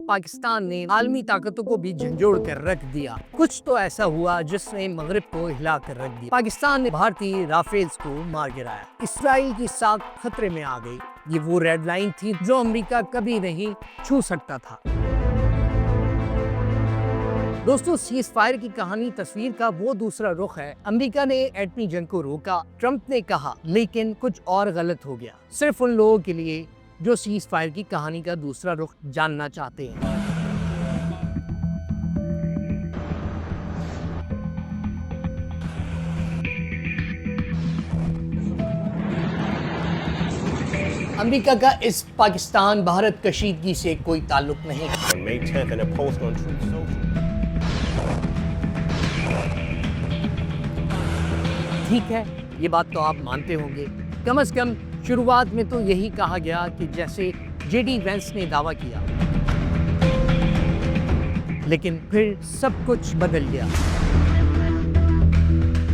पाकिस्तान ने आलमी ताकतों को भी झंझोड़ कर रख दिया। कुछ तो ऐसा हुआ जिसने मगरिब को हिला कर रख दिया। पाकिस्तान ने भारतीय राफेल्स को मार गिराया। इसराइल की साख खतरे में आ गई। ये वो रेड लाइन थी जो अमेरिका कभी नहीं छू सकता था। दोस्तों, सीज फायर की कहानी तस्वीर का वो दूसरा रुख है। अमेरिका ने एटमी जंग को रोका, ट्रंप ने कहा, लेकिन कुछ और गलत हो गया। सिर्फ उन लोगों के लिए जो सीज फायर की कहानी का दूसरा रुख जानना चाहते हैं। अमेरिका का इस पाकिस्तान भारत कशीदगी से कोई ताल्लुक नहीं। ठीक है, ये बात तो आप मानते होंगे। कम से कम शुरुआत में तो यही कहा गया कि जैसे जेडी वेंस ने दावा किया, लेकिन फिर सब कुछ बदल गया।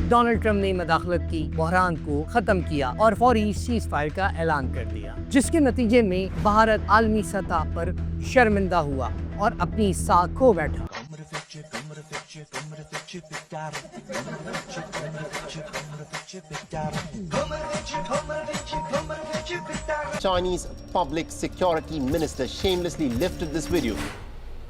डोनाल्ड ट्रंप ने मदाखलत की, बहरान को खत्म किया और फौरी सीज फायर का ऐलान कर दिया, जिसके नतीजे में भारत आलमी सतह पर शर्मिंदा हुआ और अपनी साख खो बैठा। Chinese Public Security Minister shamelessly lifted this video.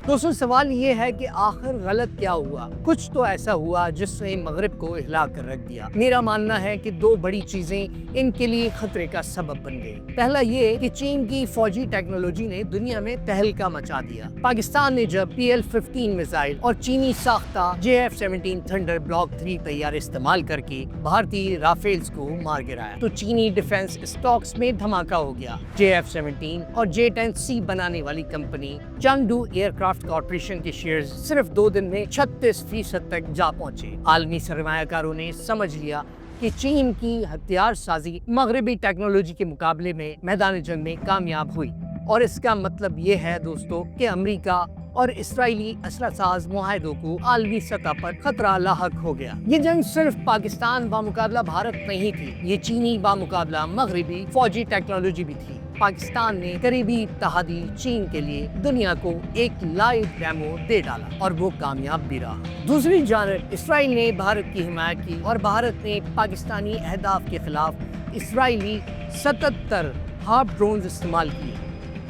दोस्तों, सवाल ये है कि आखिर गलत क्या हुआ? कुछ तो ऐसा हुआ जिसने मगरिब को हिला कर रख दिया। मेरा मानना है कि दो बड़ी चीजें इनके लिए खतरे का सबब बन गई। पहला ये कि चीन की फौजी टेक्नोलॉजी ने दुनिया में तहलका मचा दिया। पाकिस्तान ने जब PL-15 मिसाइल और चीनी साख्ता JF-17 थंडर ब्लॉक 3 तैयार इस्तेमाल करके भारतीय राफेल्स को मार गिराया, तो चीनी डिफेंस स्टॉक्स में धमाका हो गया। JF-17 और J-10C बनाने वाली कंपनी चंगडू एयरक्राफ्ट कॉर्पोरेशन के शेयर्स सिर्फ 2 दिन में 36% तक जा पहुंचे। आलमी सरमायाकारों ने समझ लिया कि चीन की हथियार साजी मगरबी टेक्नोलॉजी के मुकाबले में मैदान जंग में कामयाब हुई। और इसका मतलब ये है दोस्तों कि अमेरिका और इसराइली असलासाज मुआहदों को आलमी सतह पर खतरा लाहक हो गया। ये जंग सिर्फ पाकिस्तान बामुकाबला भारत नहीं थी, ये चीनी बामुकाबला मगरबी फौजी टेक्नोलॉजी भी थी। पाकिस्तान ने करीबी इत्तेहादी चीन के लिए दुनिया को एक लाइव डेमो दे डाला और वो कामयाब भी रहा। दूसरी जानब इसराइल ने भारत की हिमायत की और भारत ने पाकिस्तानी अहदाफ के खिलाफ इसराइली 77 हार्प ड्रोन्स इस्तेमाल किए।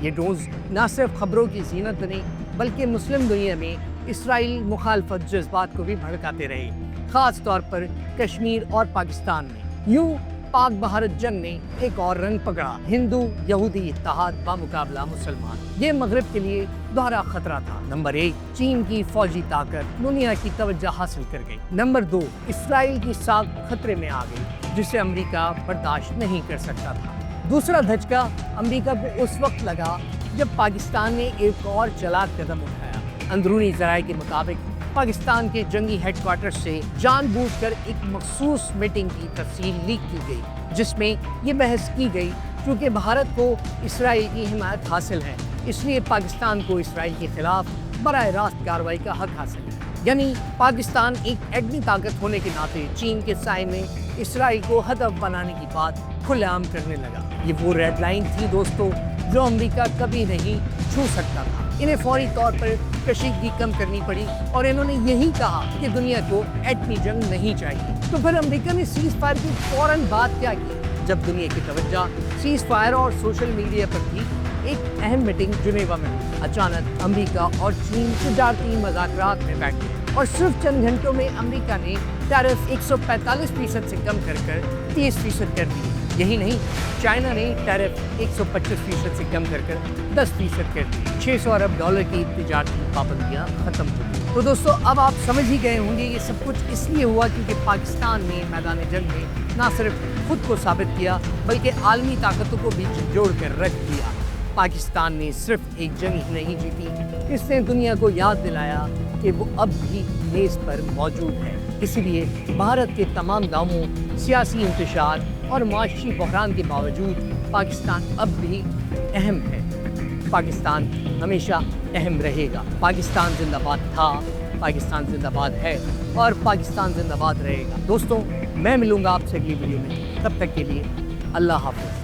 ये ड्रोन्स न सिर्फ खबरों की जीनत बने, बल्कि मुस्लिम दुनिया में इसराइल मुखालफत जज्बात को भी भड़काते रहे, खास तौर पर कश्मीर और पाकिस्तान में। यूं पाक भारत जंग ने एक और रंग पकड़ा, हिंदू यहूदी इत्तेहाद बामुकाबला मुसलमान। ये मगरिब के लिए दोहरा खतरा था। नंबर 1, चीन की फौजी ताकत दुनिया की तवज्जो हासिल कर गई। नंबर 2, इसराइल की साख खतरे में आ गई, जिसे अमेरिका बर्दाश्त नहीं कर सकता था। दूसरा धचका अमेरिका को उस वक्त लगा जब पाकिस्तान ने एक और चालाक कदम उठाया। अंदरूनी ज़राए के मुताबिक पाकिस्तान के जंगी हेडक्वार्टर से जानबूझकर एक मखसूस मीटिंग की तफसील लीक की गई, जिसमें ये बहस की गई क्योंकि भारत को इसराइल की हिमायत हासिल है, इसलिए पाकिस्तान को इसराइल के खिलाफ बराह रास्त कार्रवाई का हक हासिल है। यानी पाकिस्तान एक एटमी ताकत होने के नाते चीन के साए में इसराइल को हदफ बनाने की बात खुलेआम करने लगा। ये वो रेड लाइन थी दोस्तों जो अमेरिका कभी नहीं छू सकता था। इन्हें फौरी तौर पर कशीदगी कम करनी पड़ी और इन्होंने यही कहा कि दुनिया को एटमी जंग नहीं चाहिए। तो फिर अमेरिका ने सीज फायर की फौरन बात क्या की, जब दुनिया की तवज्जो सीज फायर और सोशल मीडिया पर थी। एक अहम मीटिंग जिनेवा में अचानक अमेरिका और चीन तजारती मुज़ाकरात में बैठ गए और सिर्फ चंद घंटों में अमेरिका ने टैरिफ 145% से कम कर 30% कर दी। यही नहीं, चाइना ने टैरिफ 125% से कम कर 10% कर दी। $600 अरब की तजारती पाबंदियां खत्म हो गई। तो दोस्तों, अब आप समझ ही गए होंगे ये सब कुछ इसलिए हुआ क्योंकि पाकिस्तान ने मैदान जंग में न सिर्फ खुद को साबित किया बल्कि आलमी ताकतों को भी जोड़ कर रख दिया। पाकिस्तान ने सिर्फ एक जंग ही नहीं जीती, इसने दुनिया को याद दिलाया कि वो अब भी मेज़ पर मौजूद है। इसीलिए भारत के तमाम दावों, सियासी इंतशार और माशी बहरान के बावजूद पाकिस्तान अब भी अहम है। पाकिस्तान हमेशा अहम रहेगा। पाकिस्तान जिंदाबाद था, पाकिस्तान जिंदाबाद है और पाकिस्तान जिंदाबाद रहेगा। दोस्तों, मैं मिलूंगा आपसे अगली वीडियो में, तब तक के लिए अल्लाह हाफ़िज़।